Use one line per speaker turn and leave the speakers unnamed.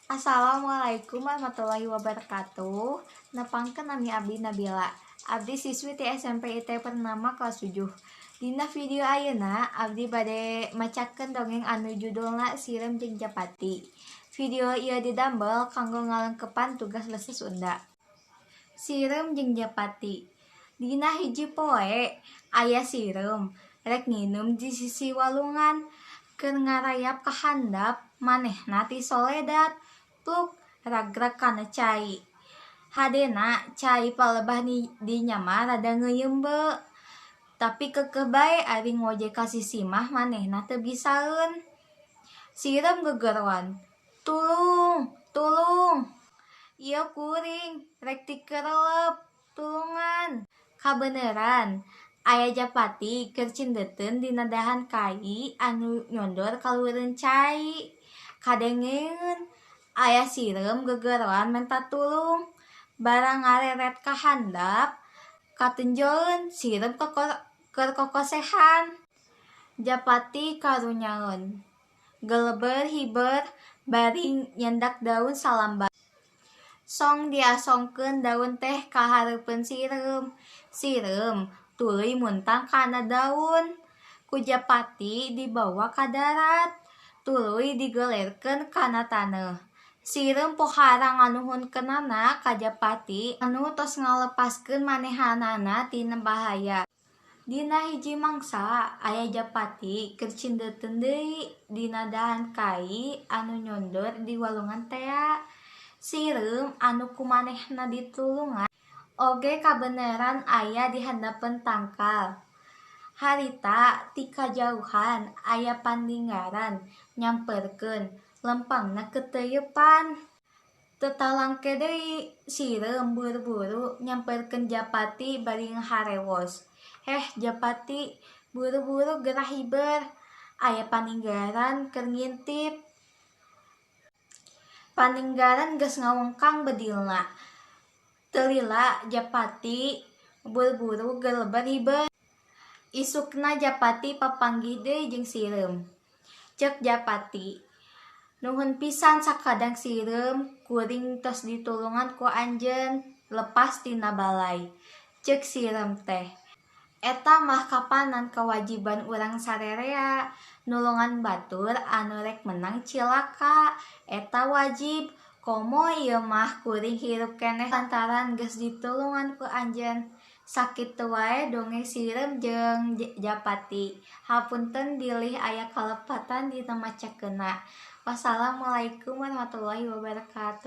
Assalamualaikum warahmatullahi wabarakatuh. Nepangkeun nami abdi Nabila. Abdi siswi ti SMP IT Purnama kelas 7. Dina video ayeuna abdi bade macakeun dongeng anu judulna Sirem jeung Japati. Video ieu didamel kanggo ngalengkepan tugas Lese Sunda. Sirem jeung Japati. Dina hiji poe aya sirem rek nginum di sisi walungan keur ngarayap ka handap manehna ti Soledad. Pluk ragrag kana cai. Hadena cai palebah dinya mah rada ngeuyeumbe. Tapi kekeh bae ari ngoje ka sisi mah manehna teu bisaeun. Sirem gegeruan. Tulung, tulung. Ieu kuring, rek tikeurelep, tulungan. Kabeneran, aya Japati keur cindeuteun dina dahan kai anu nyondor kalueureun cai. Kadengeun aya sirem gegeruan menta tulung. Barang ngareret ka handap, katenjoeun sirem keur kokosehan. Japati karunyaeun. Geleber hiber bari nyendak daun salambar. Song diasongkeun daun teh ka hareupeun sirem. Sirem tuluy muntang kana daun. Ku Japati dibawa ka darat. Tuluy digelerkeun kana taneuh. Sirem pohara nganuhunkeunana ka Japati anu tos ngalepaskeun manehanana tina bahaya. Dina hiji mangsa aya Japati keur cindeuteun deui dina dahan kai anu nyondor di walungan tea. Sirem anu kumanehna ditulungan oge kabeneran aya di handapeun tangkal. Harita ti kajauhan aya Pandinggaran nyamperkeun lempangna keteuyepan. Teu talangke deui sirem buru-buru nyamperkeun Japati bari ngaharewos. Heh Japati, buru-buru gerah hiber. Aya Paninggaran keur ngintip. Paninggaran geus ngawengkang bedilna. Teu lila Japati buru-buru geleber hiber. Isukna Japati papanggih deui jeung sirem. Ceuk Japati, nuhun pisan sakadang sirem, kuring tos ditulungan ku anjeun lepas tina balai. Ceuk sirem teh, eta mah kapanan kawajiban urang sarerea. Nulungan batur anu rek menang cilaka, eta wajib. Komo ieu mah kuring hirup keneh lantaran geus ditulungan ku anjeun. Sakitu wae dongeng Sirem jeung Japati. Hapunten bilih aya kalepatan dina macakeunna. Wassalamualaikum warahmatullahi wabarakatuh.